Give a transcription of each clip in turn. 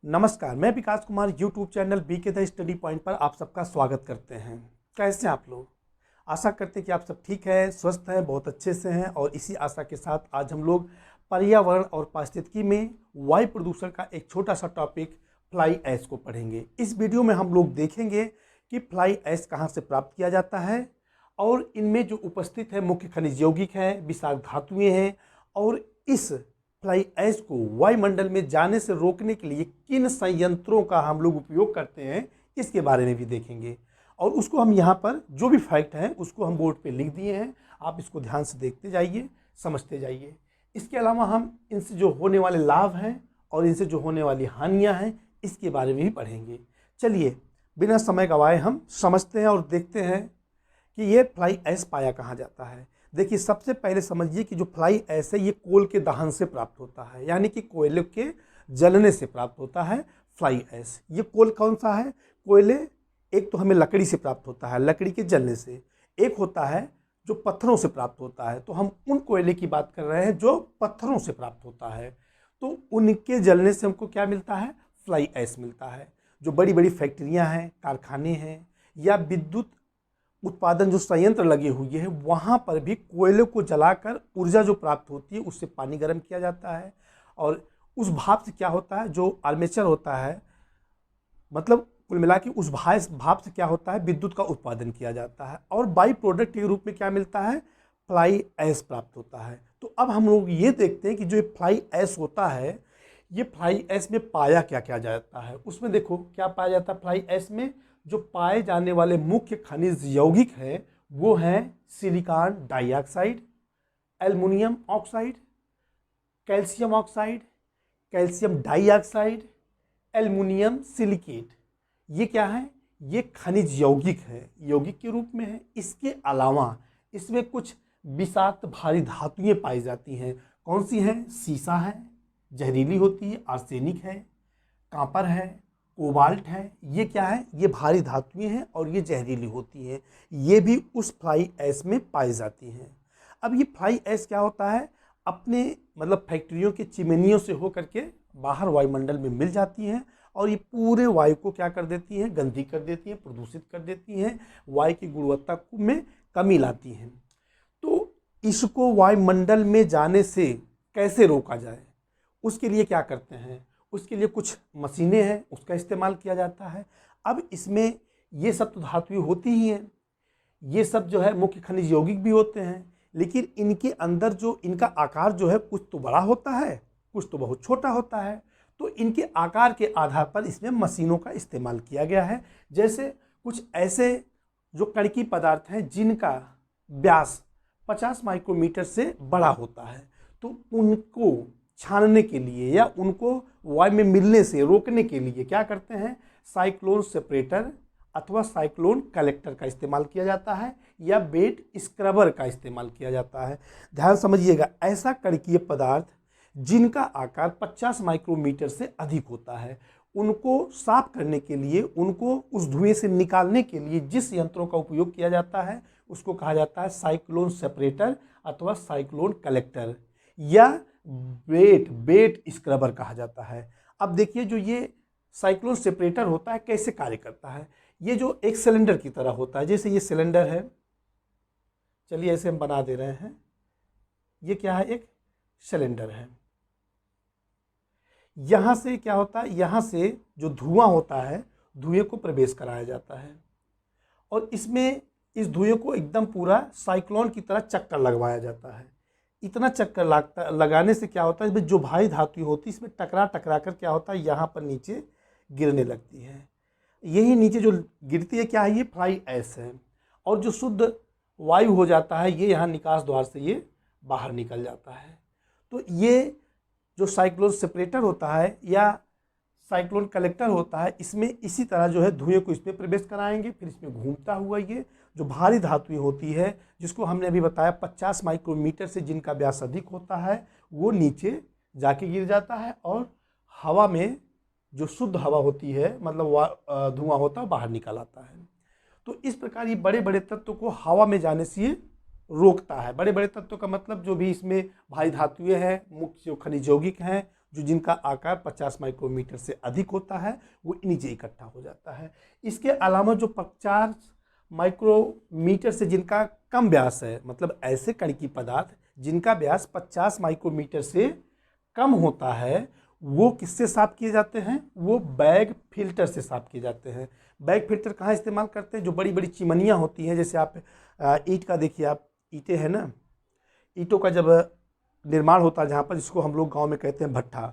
नमस्कार, मैं Vikas Kumar YouTube channel BK the study point पर आप सबका स्वागत करते हैं। कैसे हैं आप लोग? आशा करते हैं कि आप सब ठीक हैं, स्वस्थ हैं, बहुत अच्छे से हैं। और इसी आशा के साथ आज हम लोग पर्यावरण और पारिस्थितिकी में वायु प्रदूषण का एक छोटा सा टॉपिक फ्लाई ऐश को पढ़ेंगे। इस वीडियो में हम लोग देखेंगे कि फ्लाई ऐश कहाँ से प्राप्त किया जाता है और इनमें जो उपस्थित है मुख्य खनिज यौगिक हैं, विषाक्त धातुएँ हैं और इस फ्लाई ऐश को वायुमंडल में जाने से रोकने के लिए किन संयंत्रों का हम लोग उपयोग करते हैं, इसके बारे में भी देखेंगे। और उसको हम यहाँ पर जो भी फैक्ट हैं उसको हम बोर्ड पे लिख दिए हैं, आप इसको ध्यान से देखते जाइए, समझते जाइए। इसके अलावा हम इनसे जो होने वाले लाभ हैं और इनसे जो होने वाली हानियाँ हैं इसके बारे में भी पढ़ेंगे। चलिए बिना समय गंवाए हम समझते हैं और देखते हैं कि ये फ्लाई ऐश पाया कहाँ जाता है। देखिए, सबसे पहले समझिए कि जो फ्लाई ऐश है ये कोल के दहन से प्राप्त होता है, यानी कि कोयले के जलने से प्राप्त होता है फ्लाई ऐश। ये कोल कौन सा है? कोयले एक तो हमें लकड़ी से प्राप्त होता है, लकड़ी के जलने से। एक होता है जो पत्थरों से प्राप्त होता है, तो हम उन कोयले की बात कर रहे हैं जो पत्थरों से प्राप्त होता है। तो उनके जलने से हमको क्या मिलता है? फ्लाई ऐश मिलता है। जो बड़ी बड़ी फैक्ट्रियाँ हैं, कारखाने हैं या विद्युत उत्पादन जो संयंत्र लगे हुए हैं वहाँ पर भी कोयले को जलाकर ऊर्जा जो प्राप्त होती है उससे पानी गर्म किया जाता है। और उस भाप से क्या होता है, जो आर्मेचर होता है, मतलब कुल मिला के उस भाप से क्या होता है, विद्युत का उत्पादन किया जाता है और बाई प्रोडक्ट के रूप में क्या मिलता है? फ्लाई ऐश प्राप्त होता है। तो अब हम लोग ये देखते हैं कि जो ये फ्लाई ऐश होता है, ये फ्लाई ऐश में पाया क्या क्या जाता है। उसमें देखो क्या पाया जाता है फ्लाई ऐश में। जो पाए जाने वाले मुख्य खनिज यौगिक हैं वो हैं silicon dioxide, aluminium oxide, calcium oxide, calcium dioxide, aluminium silicate. ये क्या है? ये खनिज यौगिक है, यौगिक के रूप में है। इसके अलावा इसमें कुछ विषाक्त भारी धातुएं पाई जाती हैं। कौन सी हैं? सीसा है, जहरीली होती है, आर्सेनिक है, कॉपर है, कोबाल्ट है। ये क्या है? ये भारी धातुएं हैं और ये जहरीली होती हैं। ये भी उस फ्लाई ऐश में पाई जाती हैं। अब ये फ्लाई ऐश क्या होता है? अपने मतलब फैक्ट्रियों के चिमनियों से होकर के बाहर वायुमंडल में मिल जाती हैं और ये पूरे वायु को क्या कर देती हैं? गंदी कर देती हैं, प्रदूषित कर देती हैं, वायु की गुणवत्ता में कमी लाती हैं। तो इसको वायुमंडल में जाने से कैसे रोका जाए, उसके लिए क्या करते हैं? उसके लिए कुछ मशीनें हैं, उसका इस्तेमाल किया जाता है। अब इसमें ये सब तो धातुएं होती ही हैं, ये सब जो है मुख्य खनिज यौगिक भी होते हैं, लेकिन इनके अंदर जो इनका आकार जो है कुछ तो बड़ा होता है, कुछ तो बहुत छोटा होता है। तो इनके आकार के आधार पर इसमें मशीनों का इस्तेमाल किया गया है। जैसे कुछ ऐसे जो कणकीय पदार्थ हैं जिनका व्यास 50 माइक्रोमीटर से बड़ा होता है, तो उनको छानने के लिए या उनको वायु में मिलने से रोकने के लिए क्या करते हैं? साइक्लोन सेपरेटर अथवा साइक्लोन कलेक्टर का इस्तेमाल किया जाता है या बेड स्क्रबर का इस्तेमाल किया जाता है। ध्यान समझिएगा, ऐसा कणकीय पदार्थ जिनका आकार 50 माइक्रोमीटर से अधिक होता है, उनको साफ करने के लिए, उनको उस धुएं से निकालने के लिए जिस यंत्रों का उपयोग किया जाता है उसको कहा जाता है साइक्लोन सेपरेटर अथवा साइक्लोन कलेक्टर या बेट स्क्रबर कहा जाता है। अब देखिए, जो ये साइक्लोन सेपरेटर होता है कैसे कार्य करता है। ये जो एक सिलेंडर की तरह होता है, जैसे ये सिलेंडर है, चलिए ऐसे हम बना दे रहे हैं। ये क्या है? एक सिलेंडर है। यहाँ से क्या होता है? यहाँ से जो धुआं होता है, धुएं को प्रवेश कराया जाता है और इसमें इस धुएं को एकदम पूरा साइक्लोन की तरह चक्कर लगवाया जाता है। इतना चक्कर लगाने से क्या होता है? इसमें जो भारी धातु होती है इसमें टकरा टकरा कर क्या होता है? यहाँ पर नीचे गिरने लगती है। यही नीचे जो गिरती है क्या है? ये फ्लाई ऐश है। और जो शुद्ध वायु हो जाता है ये यहाँ निकास द्वार से ये बाहर निकल जाता है। तो ये जो साइक्लोन सेपरेटर होता है या साइक्लोन कलेक्टर होता है, इसमें इसी तरह जो है धुएं को इसमें प्रवेश कराएंगे, फिर इसमें घूमता हुआ ये जो भारी धातुएं होती है जिसको हमने अभी बताया 50 माइक्रोमीटर से जिनका व्यास अधिक होता है, वो नीचे जाके गिर जाता है और हवा में जो शुद्ध हवा होती है, मतलब धुआं होता है, बाहर निकल आता है। तो इस प्रकार ये बड़े बड़े तत्व को हवा में जाने से ये रोकता है। बड़े बड़े तत्व का मतलब जो भी इसमें भारी धातुएं हैं, मुख्य जो खनिज यौगिक हैं, जो जिनका आकार 50 माइक्रोमीटर से अधिक होता है वो नीचे इकट्ठा हो जाता है। इसके अलावा जो 50 माइक्रोमीटर से जिनका कम व्यास है, मतलब ऐसे कणकीय पदार्थ जिनका व्यास 50 माइक्रोमीटर से कम होता है, वो किससे साफ किए जाते हैं? वो बैग फिल्टर से साफ किए जाते हैं। बैग फिल्टर कहाँ इस्तेमाल करते हैं? जो बड़ी बड़ी चिमनियाँ होती हैं, जैसे आप ईंट का देखिए, आप ईंटें हैं ना, ईंटों का जब निर्माण होता है जहाँ पर, जिसको हम लोग गांव में कहते हैं भट्ठा,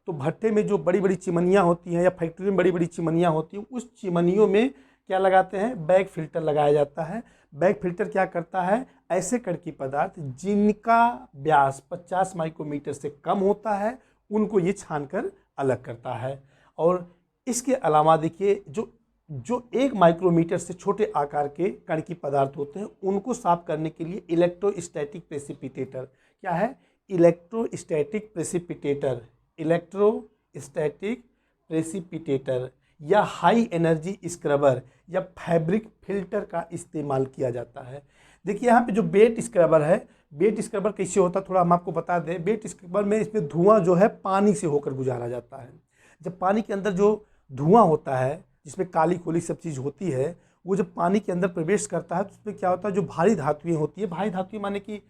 तो भट्ठे में जो बड़ी बड़ी चिमनियाँ होती हैं या फैक्ट्री में बड़ी बड़ी चिमनियाँ होती हैं, उस चिमनियों में क्या लगाते हैं? बैग फिल्टर लगाया जाता है। बैग फिल्टर क्या करता है? ऐसे कणकीय पदार्थ जिनका व्यास 50 माइक्रोमीटर से कम होता है उनको ये छानकर अलग करता है। और इसके अलावा देखिए, जो जो 1 माइक्रोमीटर से छोटे आकार के कणकीय पदार्थ होते हैं उनको साफ करने के लिए इलेक्ट्रोस्टैटिक प्रेसिपिटेटर, क्या है? इलेक्ट्रोस्टैटिक प्रेसिपिटेटर, इलेक्ट्रोस्टैटिक प्रेसिपिटेटर या हाई एनर्जी स्क्रबर या फैब्रिक फिल्टर का इस्तेमाल किया जाता है। देखिए यहाँ पे जो बेट स्क्रबर है, बेट स्क्रबर कैसे होता है थोड़ा हम आपको बता दें। बेट स्क्रबर में इसमें धुआं जो है पानी से होकर गुजारा जाता है। जब पानी के अंदर जो धुआं होता है, जिसमें काली खोली सब चीज़ होती है, वो जब पानी के अंदर प्रवेश करता है तो उसमें क्या होता है? जो भारी धातुएं होती है, भारी धातुएं माने कि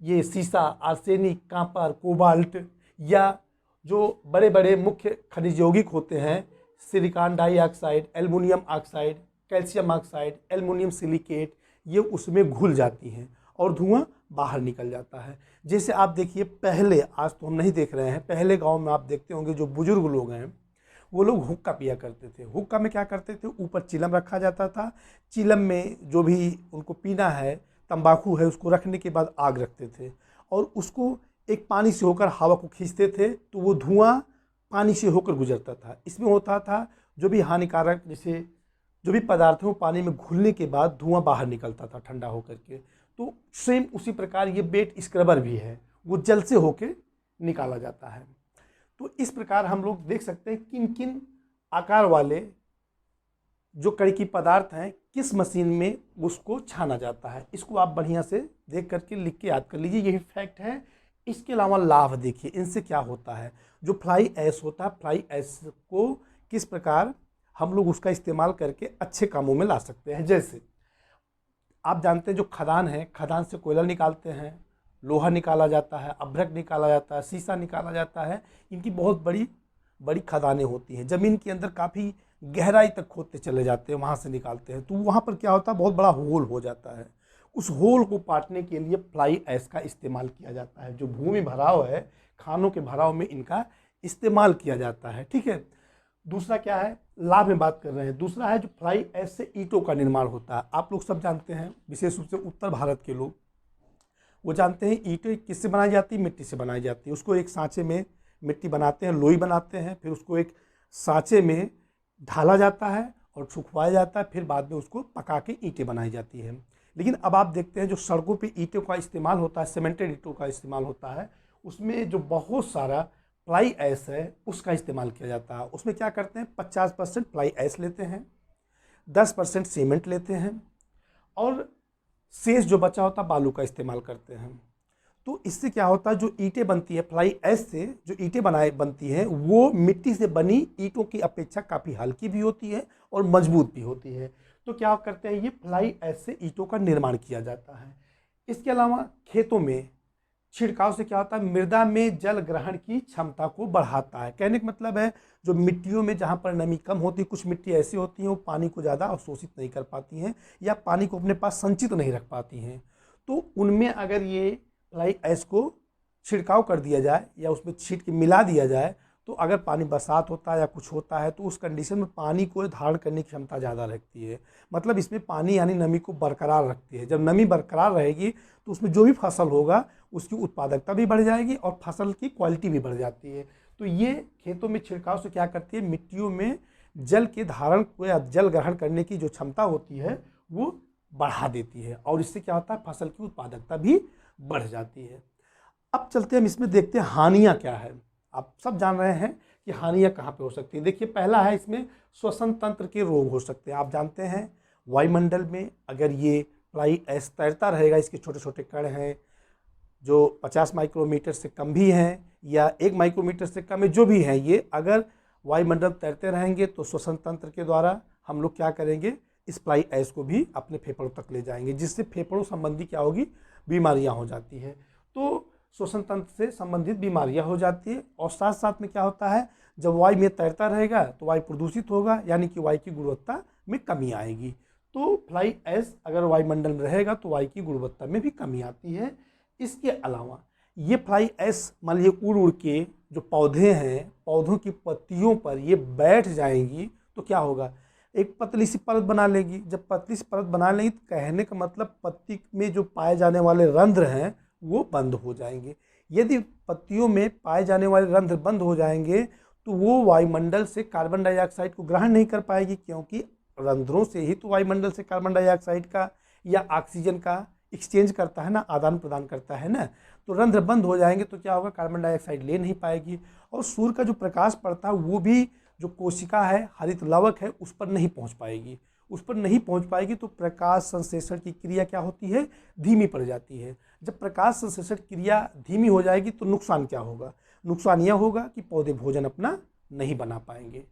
ये सीसा, आर्सेनिक, कांपर, कोबाल्ट, या जो बड़े बड़े मुख्य खनिज यौगिक होते हैं, silicon dioxide, aluminium oxide, calcium oxide, aluminium silicate, ये उसमें घुल जाती हैं और धुआं बाहर निकल जाता है। जैसे आप देखिए, पहले, आज तो हम नहीं देख रहे हैं, पहले गांव में आप देखते होंगे जो बुजुर्ग लोग हैं वो लोग हुक्का पिया करते थे। हुक्का में क्या करते थे? ऊपर चिलम रखा जाता था, चिलम में जो भी उनको पीना है, तंबाकू है, उसको रखने के बाद आग रखते थे और उसको एक पानी से होकर हवा को खींचते थे तो वो धुआं पानी से होकर गुजरता था। इसमें होता था जो भी हानिकारक, जैसे जो भी पदार्थ है वो पानी में घुलने के बाद धुआं बाहर निकलता था ठंडा होकर के। तो सेम उसी प्रकार ये बेट स्क्रबर भी है, वो जल से होकर निकाला जाता है। तो इस प्रकार हम लोग देख सकते हैं किन किन आकार वाले जो कणकीय पदार्थ हैं किस मशीन में उसको छाना जाता है। इसको आप बढ़िया से देख करके लिख के याद कर लीजिए, यही फैक्ट है। इसके अलावा लाभ देखिए, इनसे क्या होता है। जो फ्लाई ऐश होता है, फ्लाई ऐश को किस प्रकार हम लोग उसका इस्तेमाल करके अच्छे कामों में ला सकते हैं। जैसे आप जानते हैं जो खदान है, खदान से कोयला निकालते हैं, लोहा निकाला जाता है, अभ्रक निकाला जाता है, शीशा निकाला जाता है। इनकी बहुत बड़ी बड़ी खदानें होती हैं, ज़मीन के अंदर काफ़ी गहराई तक खोदते चले जाते हैं, वहाँ से निकालते हैं। तो वहाँ पर क्या होता है? बहुत बड़ा होल हो जाता है। उस होल को पाटने के लिए फ्लाई ऐश का इस्तेमाल किया जाता है। जो भूमि भराव है, खानों के भराव में इनका इस्तेमाल किया जाता है। ठीक है। दूसरा क्या है? लाभ में बात कर रहे हैं। दूसरा है जो फ्लाई ऐश से ईंटों का निर्माण होता है। आप लोग सब जानते हैं, विशेष रूप से उत्तर भारत के लोग वो जानते हैं ईंटें किससे बनाई जाती है? मिट्टी से बनाई जाती है। उसको एक सांचे में मिट्टी बनाते हैं, लोई बनाते हैं, फिर उसको एक सांचे में ढाला जाता है और सुखवाया जाता है, फिर बाद में उसको पका के ईंटें बनाई जाती हैं। लेकिन अब आप देखते हैं जो सड़कों पे ईंटों का इस्तेमाल होता है, सीमेंटेड ईंटों का इस्तेमाल होता है, उसमें जो बहुत सारा फ्लाई ऐश है उसका इस्तेमाल किया जाता है। उसमें क्या करते हैं? 50% फ्लाई ऐश लेते हैं, 10% सीमेंट लेते हैं और शेष जो बचा होता है बालू का इस्तेमाल करते हैं। तो इससे क्या होता है? जो ईंटें बनती है फ्लाई ऐश से, जो ईंटें बनती हैं वो मिट्टी से बनी ईंटों की अपेक्षा काफ़ी हल्की भी होती है और मजबूत भी होती है। तो क्या करते हैं? ये फ्लाई ऐश से ईंटों का निर्माण किया जाता है। इसके अलावा खेतों में छिड़काव से क्या होता है? मृदा में जल ग्रहण की क्षमता को बढ़ाता है। कहने का मतलब है जो मिट्टियों में जहाँ पर नमी कम होती है, कुछ मिट्टी ऐसी होती हैं वो पानी को ज़्यादा अवशोषित नहीं कर पाती हैं या पानी को अपने पास संचित नहीं रख पाती हैं, तो उनमें अगर ये फ्लाई ऐश को छिड़काव कर दिया जाए या उसमें छींट के मिला दिया जाए, तो अगर पानी बरसात होता है या कुछ होता है तो उस कंडीशन में पानी को धारण करने की क्षमता ज़्यादा रखती है। मतलब इसमें पानी यानी नमी को बरकरार रखती है। जब नमी बरकरार रहेगी तो उसमें जो भी फसल होगा उसकी उत्पादकता भी बढ़ जाएगी और फसल की क्वालिटी भी बढ़ जाती है। तो ये खेतों में छिड़काव से क्या करती है? मिट्टियों में जल के धारण को या जल ग्रहण करने की जो क्षमता होती है वो बढ़ा देती है और इससे क्या होता है? फसल की उत्पादकता भी बढ़ जाती है। अब चलते हैं, हम इसमें देखते हैं हानियाँ क्या है। आप सब जान रहे हैं कि हानियाँ कहाँ पे हो सकती हैं। देखिए पहला है, इसमें श्वसन तंत्र के रोग हो सकते हैं। आप जानते हैं वायुमंडल में अगर ये फ्लाई ऐश तैरता रहेगा, इसके छोटे छोटे कण हैं जो 50 माइक्रोमीटर से कम भी हैं, या 1 माइक्रोमीटर से कम है, जो भी है ये, अगर वायुमंडल तैरते रहेंगे तो श्वसन तंत्र के द्वारा हम लोग क्या करेंगे, इस फ्लाई ऐश को भी अपने फेफड़ों तक ले जाएंगे, जिससे फेफड़ों संबंधी क्या होगी, बीमारियां हो जाती है। तो श्वसन तंत्र से संबंधित बीमारियां हो जाती है। और साथ साथ में क्या होता है, जब वायु में तैरता रहेगा तो वायु प्रदूषित होगा, यानी कि वायु की गुणवत्ता में कमी आएगी। तो फ्लाई ऐश अगर वायुमंडल में रहेगा तो वायु की गुणवत्ता में भी कमी आती है। इसके अलावा ये फ्लाई ऐश मान लीजिए उड़ उड़ के जो पौधे हैं, पौधों की पत्तियों पर ये बैठ जाएंगी तो क्या होगा, एक पतली सी परत बना लेगी। जब पतली सी परत बना लेगी तो कहने का मतलब पत्ती में जो पाए जाने वाले रंध्र हैं वो बंद हो जाएंगे। यदि पत्तियों में पाए जाने वाले रंध्र बंद हो जाएंगे तो वो वायुमंडल से कार्बन डाइऑक्साइड को ग्रहण नहीं कर पाएगी, क्योंकि रंध्रों से ही तो वायुमंडल से कार्बन डाइऑक्साइड का या ऑक्सीजन का एक्सचेंज करता है ना, आदान प्रदान करता है ना। तो रंध्र बंद हो जाएंगे तो क्या होगा, कार्बन डाइऑक्साइड ले नहीं पाएगी। और सूर्य का जो प्रकाश पड़ता है वो भी जो कोशिका है, हरित लवक है, उस पर नहीं पहुंच पाएगी। उस पर नहीं पहुंच पाएगी तो प्रकाश संश्लेषण की क्रिया क्या होती है, धीमी पड़ जाती है। जब प्रकाश संश्लेषण क्रिया धीमी हो जाएगी तो नुकसान क्या होगा, नुकसान यह होगा कि पौधे भोजन अपना नहीं बना पाएंगे।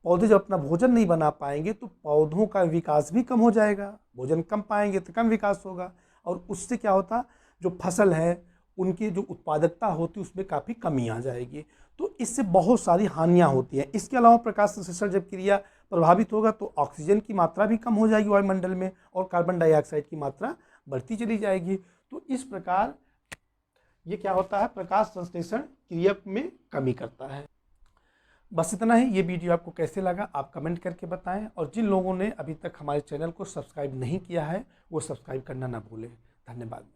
पौधे जब अपना भोजन नहीं बना पाएंगे तो पौधों का विकास भी कम हो जाएगा। भोजन कम पाएंगे तो कम विकास होगा, और उससे क्या होता, जो फसल है उनकी जो उत्पादकता होती है उसमें काफ़ी कमी आ जाएगी। तो इससे बहुत सारी हानियां होती हैं। इसके अलावा प्रकाश संश्लेषण जब क्रिया प्रभावित होगा तो ऑक्सीजन की मात्रा भी कम हो जाएगी वायुमंडल में, और कार्बन डाइऑक्साइड की मात्रा बढ़ती चली जाएगी। तो इस प्रकार ये क्या होता है, प्रकाश संश्लेषण क्रिया में कमी करता है। बस इतना ही। ये वीडियो आपको कैसे लगा आप कमेंट करके बताएं, और जिन लोगों ने अभी तक हमारे चैनल को सब्सक्राइब नहीं किया है वो सब्सक्राइब करना ना भूलें। धन्यवाद।